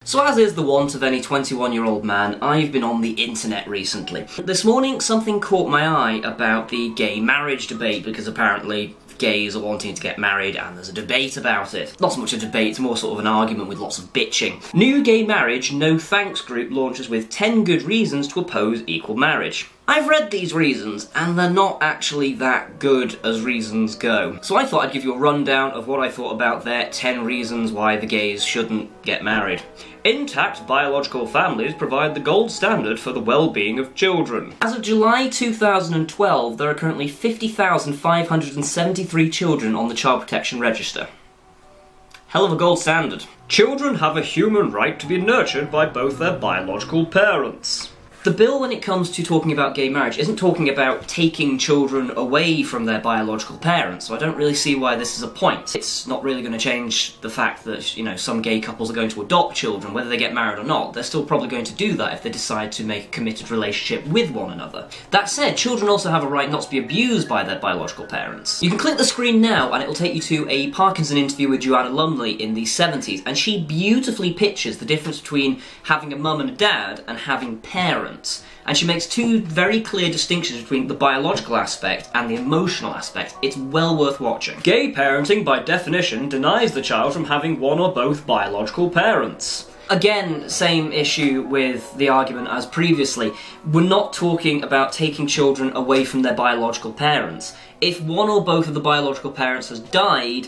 So as is the wont of any 21-year-old man, I've been on the internet recently. This morning something caught my eye about the gay marriage debate, because apparently gays are wanting to get married and there's a debate about it. Not so much a debate, it's more sort of an argument with lots of bitching. New gay marriage no thanks group launches with 10 good reasons to oppose equal marriage. I've read these reasons, and they're not actually that good as reasons go. So I thought I'd give you a rundown of what I thought about their 10 reasons why the gays shouldn't get married. Intact biological families provide the gold standard for the well-being of children. As of July 2012, there are currently 50,573 children on the Child Protection Register. Hell of a gold standard. Children have a human right to be nurtured by both their biological parents. The bill, when it comes to talking about gay marriage, isn't talking about taking children away from their biological parents, so I don't really see why this is a point. It's not really going to change the fact that, you know, some gay couples are going to adopt children, whether they get married or not. They're still probably going to do that if they decide to make a committed relationship with one another. That said, children also have a right not to be abused by their biological parents. You can click the screen now and it will take you to a Parkinson interview with Joanna Lumley in the 70s, and she beautifully pictures the difference between having a mum and a dad and having parents. And she makes two very clear distinctions between the biological aspect and the emotional aspect. It's well worth watching. Gay parenting, by definition, denies the child from having one or both biological parents. Again, same issue with the argument as previously. We're not talking about taking children away from their biological parents. If one or both of the biological parents has died,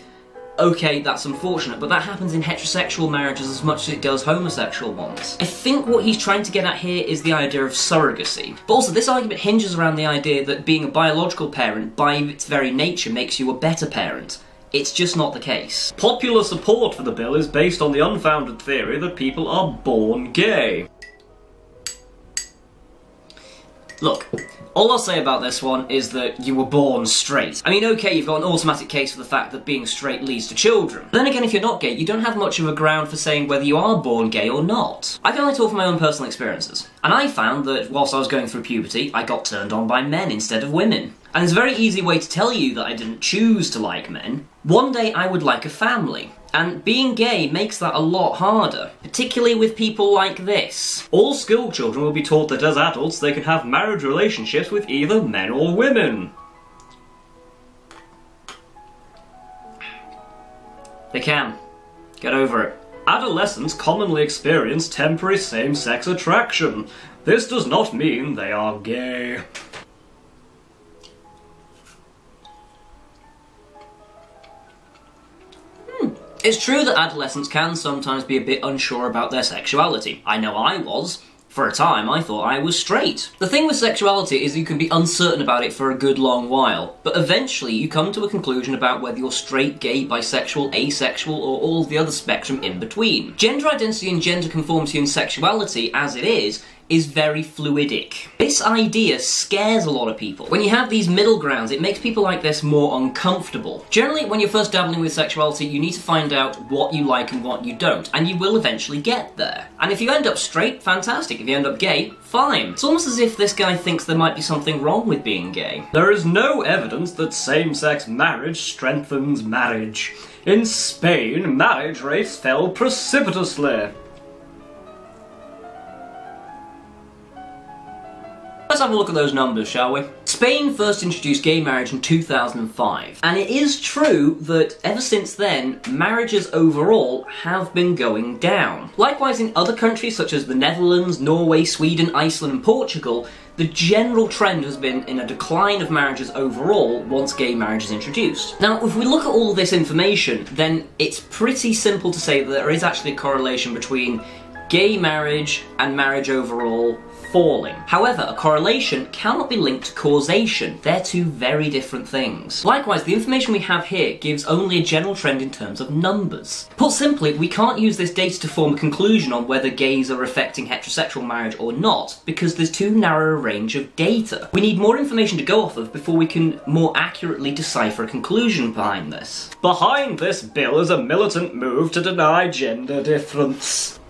okay, that's unfortunate, but that happens in heterosexual marriages as much as it does homosexual ones. I think what he's trying to get at here is the idea of surrogacy. But also, this argument hinges around the idea that being a biological parent, by its very nature, makes you a better parent. It's just not the case. Popular support for the bill is based on the unfounded theory that people are born gay. Look, all I'll say about this one is that you were born straight. I mean, okay, you've got an automatic case for the fact that being straight leads to children. But then again, if you're not gay, you don't have much of a ground for saying whether you are born gay or not. I can only talk from my own personal experiences. And I found that whilst I was going through puberty, I got turned on by men instead of women. And there's a very easy way to tell you that I didn't choose to like men. One day I would like a family. And being gay makes that a lot harder, particularly with people like this. All school children will be taught that as adults they can have marriage relationships with either men or women. They can. Get over it. Adolescents commonly experience temporary same-sex attraction. This does not mean they are gay. It's true that adolescents can sometimes be a bit unsure about their sexuality. I know I was. For a time, I thought I was straight. The thing with sexuality is you can be uncertain about it for a good long while, but eventually you come to a conclusion about whether you're straight, gay, bisexual, asexual, or all the other spectrum in between. Gender identity and gender conformity and sexuality, as it is very fluidic. This idea scares a lot of people. When you have these middle grounds, it makes people like this more uncomfortable. Generally, when you're first dabbling with sexuality, you need to find out what you like and what you don't, and you will eventually get there. And if you end up straight, fantastic. If you end up gay, fine. It's almost as if this guy thinks there might be something wrong with being gay. There is no evidence that same-sex marriage strengthens marriage. In Spain, marriage rates fell precipitously. Let's have a look at those numbers, shall we? Spain first introduced gay marriage in 2005, and it is true that ever since then, marriages overall have been going down. Likewise, in other countries such as the Netherlands, Norway, Sweden, Iceland and Portugal, the general trend has been in a decline of marriages overall once gay marriage is introduced. Now, if we look at all of this information, then it's pretty simple to say that there is actually a correlation between gay marriage and marriage overall falling. However, a correlation cannot be linked to causation. They're two very different things. Likewise, the information we have here gives only a general trend in terms of numbers. Put simply, we can't use this data to form a conclusion on whether gays are affecting heterosexual marriage or not, because there's too narrow a range of data. We need more information to go off of before we can more accurately decipher a conclusion behind this. Behind this bill is a militant move to deny gender difference.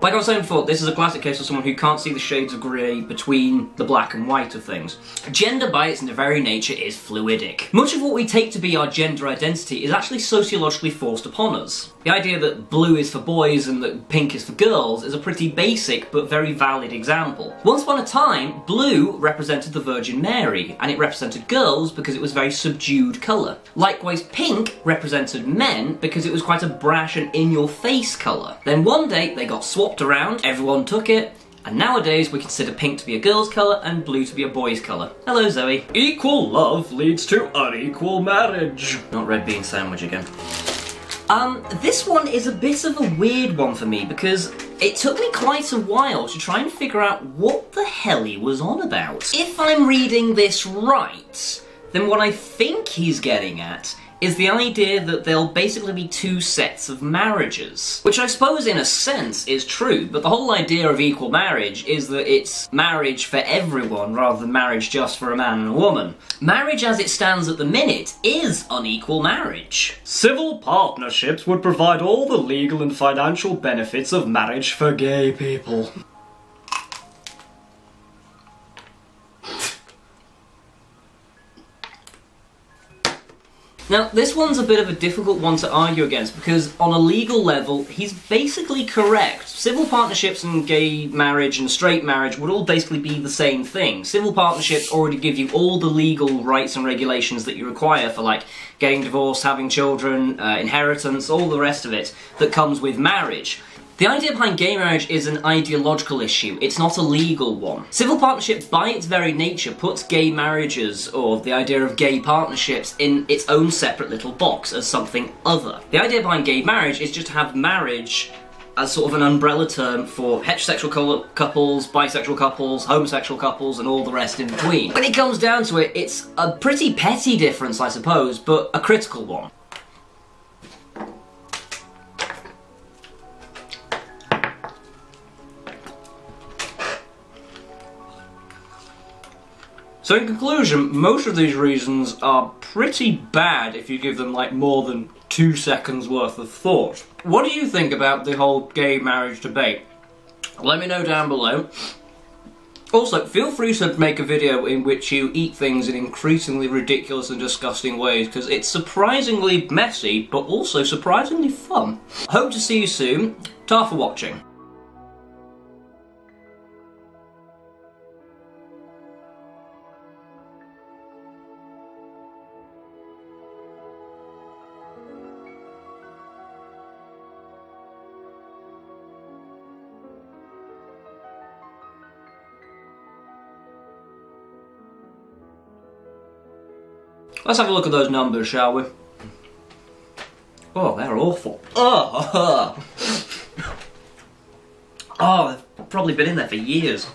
Like I was saying before, this is a classic case of someone who can't see the shades of grey between the black and white of things. Gender by its very nature is fluidic. Much of what we take to be our gender identity is actually sociologically forced upon us. The idea that blue is for boys and that pink is for girls is a pretty basic but very valid example. Once upon a time, blue represented the Virgin Mary, and it represented girls because it was a very subdued colour. Likewise, pink represented men because it was quite a brash and in-your-face colour. Then one day they got swapped around, everyone took it, and nowadays we consider pink to be a girl's colour and blue to be a boy's colour. Hello, Zoe. Equal love leads to unequal marriage. Not red bean sandwich again. This one is a bit of a weird one for me because it took me quite a while to try and figure out what the hell he was on about. If I'm reading this right, then what I think he's getting at is the idea that there'll basically be two sets of marriages. Which I suppose in a sense is true, but the whole idea of equal marriage is that it's marriage for everyone rather than marriage just for a man and a woman. Marriage as it stands at the minute is unequal marriage. Civil partnerships would provide all the legal and financial benefits of marriage for gay people. Now, this one's a bit of a difficult one to argue against because on a legal level, he's basically correct. Civil partnerships and gay marriage and straight marriage would all basically be the same thing. Civil partnerships already give you all the legal rights and regulations that you require for, like, getting divorced, having children, inheritance, all the rest of it that comes with marriage. The idea behind gay marriage is an ideological issue, it's not a legal one. Civil partnership, by its very nature, puts gay marriages, or the idea of gay partnerships, in its own separate little box as something other. The idea behind gay marriage is just to have marriage as sort of an umbrella term for heterosexual couples, bisexual couples, homosexual couples, and all the rest in between. When it comes down to it, it's a pretty petty difference, I suppose, but a critical one. So in conclusion, most of these reasons are pretty bad if you give them like more than 2 seconds worth of thought. What do you think about the whole gay marriage debate? Let me know down below. Also, feel free to make a video in which you eat things in increasingly ridiculous and disgusting ways, because it's surprisingly messy, but also surprisingly fun. Hope to see you soon. Ta for watching. Let's have a look at those numbers, shall we? Oh, they're awful. Oh, oh, they've probably been in there for years.